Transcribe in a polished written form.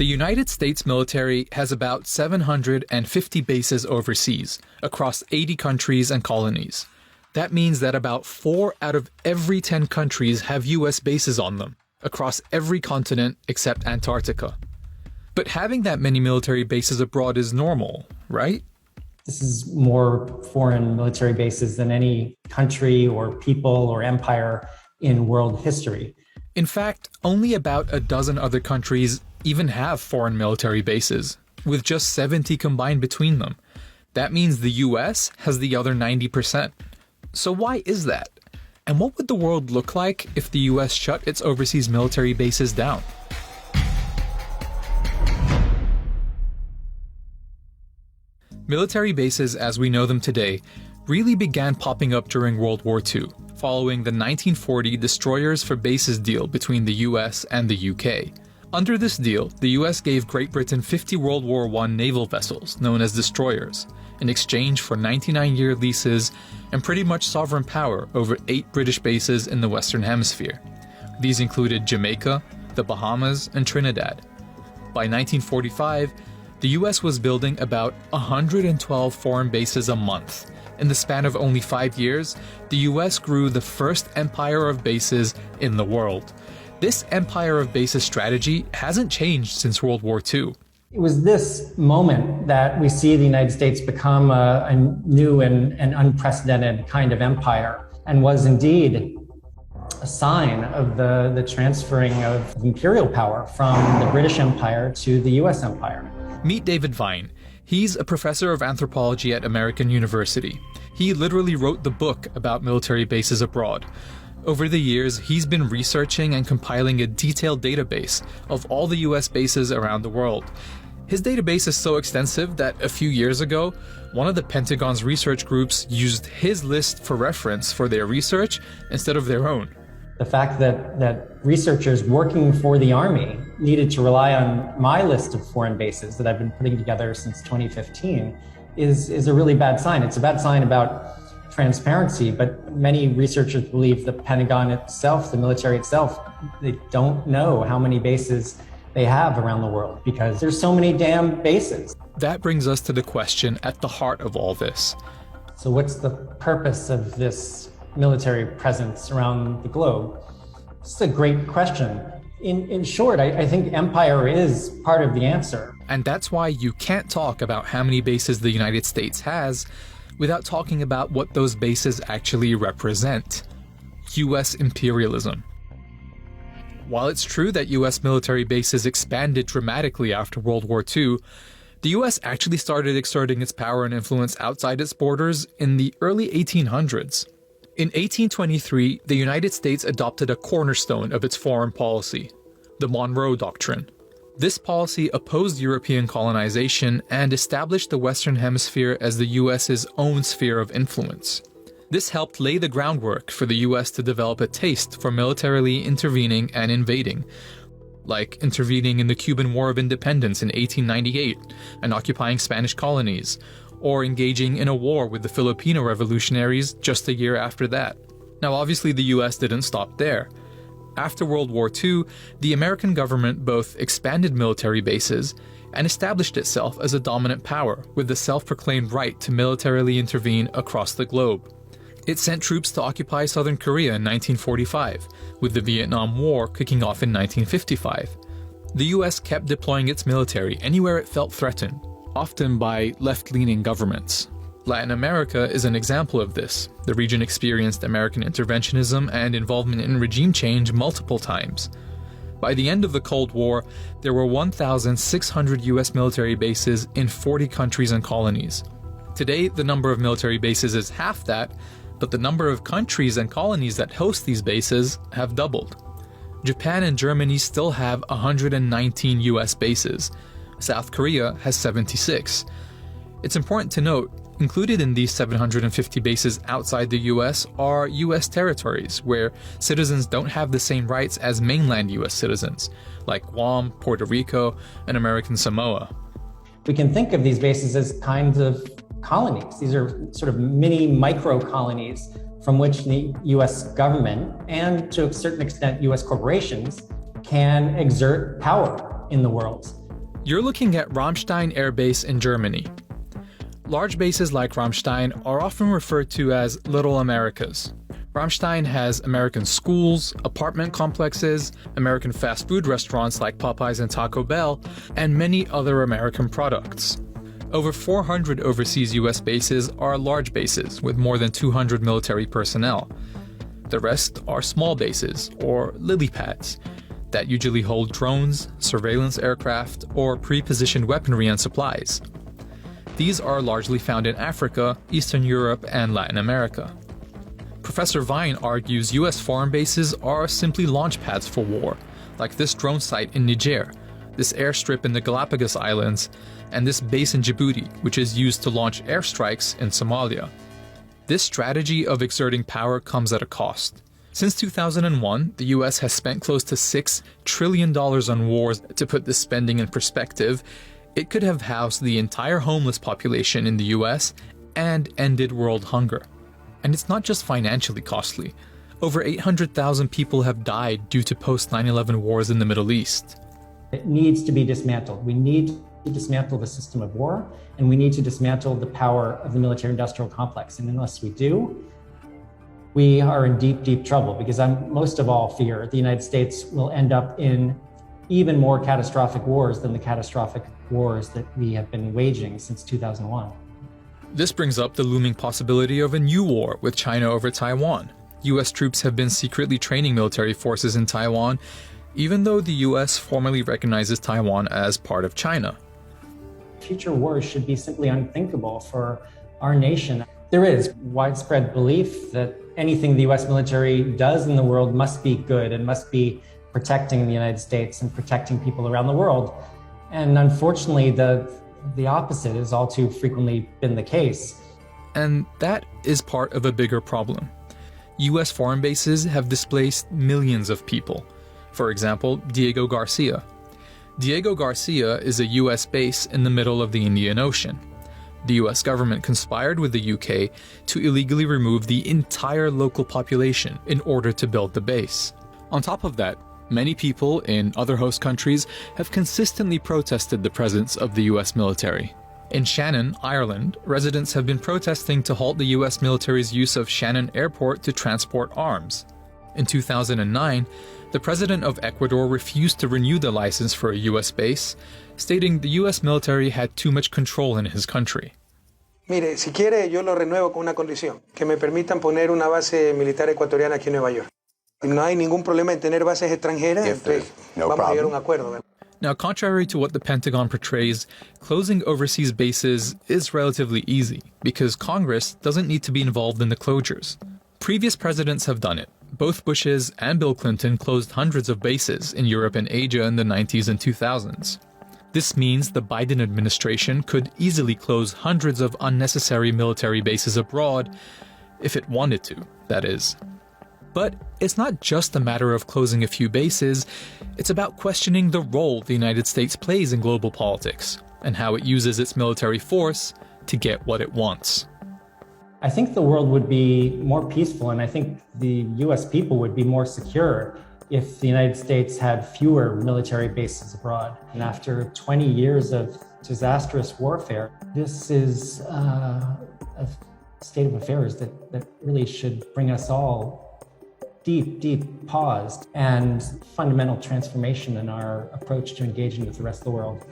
The United States military has about 750 bases overseas, across 80 countries and colonies. That means that about 4 out of every 10 countries have US bases on them, across every continent except Antarctica. But having that many military bases abroad is normal, right? This is more foreign military bases than any country or people or empire in world history. In fact, only about a dozen other countries even have foreign military bases, with just 70 combined between them. That means the US has the other 90%. So why is that? And what would the world look like if the US shut its overseas military bases down? Military bases as we know them today really began popping up during World War II, following the 1940 Destroyers for Bases deal between the US and the UK. Under this deal, the US gave Great Britain 50 World War I naval vessels, known as destroyers, in exchange for 99-year leases and pretty much sovereign power over 8 British bases in the Western Hemisphere. These included Jamaica, the Bahamas, and Trinidad. By 1945, the US was building about 112 foreign bases a month. In the span of only 5 years, the US grew the first empire of bases in the world. This empire of bases strategy hasn't changed since World War II. It was this moment that we see the United States become a new and unprecedented kind of empire, and was indeed a sign of the transferring of imperial power from the British Empire to the US Empire. Meet David Vine. He's a professor of anthropology at American University. He literally wrote the book about military bases abroad. Over the years, he's been researching and compiling a detailed database of all the US bases around the world. His database is so extensive that a few years ago, one of the Pentagon's research groups used his list for reference for their research instead of their own. The fact that researchers working for the Army needed to rely on my list of foreign bases that I've been putting together since 2015 is a really bad sign. It's a bad sign about transparency, but many researchers believe the Pentagon itself, the military itself, they don't know how many bases they have around the world because there's so many damn bases. That brings us to the question at the heart of all this. So what's the purpose of this military presence around the globe? It's a great question. In short, I think empire is part of the answer. And that's why you can't talk about how many bases the United States has without talking about what those bases actually represent. US imperialism. While it's true that US military bases expanded dramatically after World War II, the US actually started exerting its power and influence outside its borders in the early 1800s. In 1823, the United States adopted a cornerstone of its foreign policy, the Monroe Doctrine. This policy opposed European colonization and established the Western Hemisphere as the US's own sphere of influence. This helped lay the groundwork for the US to develop a taste for militarily intervening and invading, like intervening in the Cuban War of Independence in 1898 and occupying Spanish colonies, or engaging in a war with the Filipino revolutionaries just a year after that. Now obviously the US didn't stop there. After World War II, the American government both expanded military bases and established itself as a dominant power with the self-proclaimed right to militarily intervene across the globe. It sent troops to occupy southern Korea in 1945, with the Vietnam War kicking off in 1955. The US kept deploying its military anywhere it felt threatened, often by left-leaning governments. Latin America is an example of this. The region experienced American interventionism and involvement in regime change multiple times. By the end of the Cold War, there were 1,600 US military bases in 40 countries and colonies. Today, the number of military bases is half that, but the number of countries and colonies that host these bases have doubled. Japan and Germany still have 119 US bases. South Korea has 76. It's important to note, included in these 750 bases outside the US are US territories where citizens don't have the same rights as mainland US citizens, like Guam, Puerto Rico, and American Samoa. We can think of these bases as kinds of colonies. These are sort of mini micro colonies from which the US government and to a certain extent US corporations can exert power in the world. You're looking at Ramstein Air Base in Germany. Large bases like Ramstein are often referred to as Little Americas. Ramstein has American schools, apartment complexes, American fast food restaurants like Popeyes and Taco Bell, and many other American products. Over 400 overseas US bases are large bases with more than 200 military personnel. The rest are small bases, or lily pads, that usually hold drones, surveillance aircraft, or pre-positioned weaponry and supplies. These are largely found in Africa, Eastern Europe, and Latin America. Professor Vine argues US foreign bases are simply launch pads for war, like this drone site in Niger, this airstrip in the Galapagos Islands, and this base in Djibouti, which is used to launch airstrikes in Somalia. This strategy of exerting power comes at a cost. Since 2001, the US has spent close to $6 trillion on wars. To put this spending in perspective, it could have housed the entire homeless population in the US and ended world hunger. And it's not just financially costly. Over 800,000 people have died due to post-9/11 wars in the Middle East. It needs to be dismantled. We need to dismantle the system of war, and we need to dismantle the power of the military-industrial complex. And unless we do, we are in deep, deep trouble, because I most of all fear the United States will end up in even more catastrophic wars than the catastrophic wars that we have been waging since 2001. This brings up the looming possibility of a new war with China over Taiwan. US troops have been secretly training military forces in Taiwan, even though the US formally recognizes Taiwan as part of China. Future wars should be simply unthinkable for our nation. There is widespread belief that anything the US military does in the world must be good and must be protecting the United States and protecting people around the world. And unfortunately, the opposite has all too frequently been the case. And that is part of a bigger problem. US foreign bases have displaced millions of people. For example, Diego Garcia. Diego Garcia is a US base in the middle of the Indian Ocean. The US government conspired with the UK to illegally remove the entire local population in order to build the base. On top of that, many people in other host countries have consistently protested the presence of the US military. In Shannon, Ireland, residents have been protesting to halt the US military's use of Shannon Airport to transport arms. In 2009, the president of Ecuador refused to renew the license for a US base, stating the US military had too much control in his country. Mire, si quiere, yo lo renuevo con una condición, que me permitan poner una base militar ecuatoriana aquí en Nueva York. No hay ningún problema en tener bases extranjeras, vamos a llegar a un acuerdo. Now, contrary to what the Pentagon portrays, closing overseas bases is relatively easy, because Congress doesn't need to be involved in the closures. Previous presidents have done it. Both Bushes and Bill Clinton closed hundreds of bases in Europe and Asia in the 90s and 2000s. This means the Biden administration could easily close hundreds of unnecessary military bases abroad, if it wanted to, that is. But it's not just a matter of closing a few bases, it's about questioning the role the United States plays in global politics, and how it uses its military force to get what it wants. I think the world would be more peaceful, and I think the US people would be more secure if the United States had fewer military bases abroad. And after 20 years of disastrous warfare, this is a state of affairs that really should bring us all deep, deep pause and fundamental transformation in our approach to engaging with the rest of the world.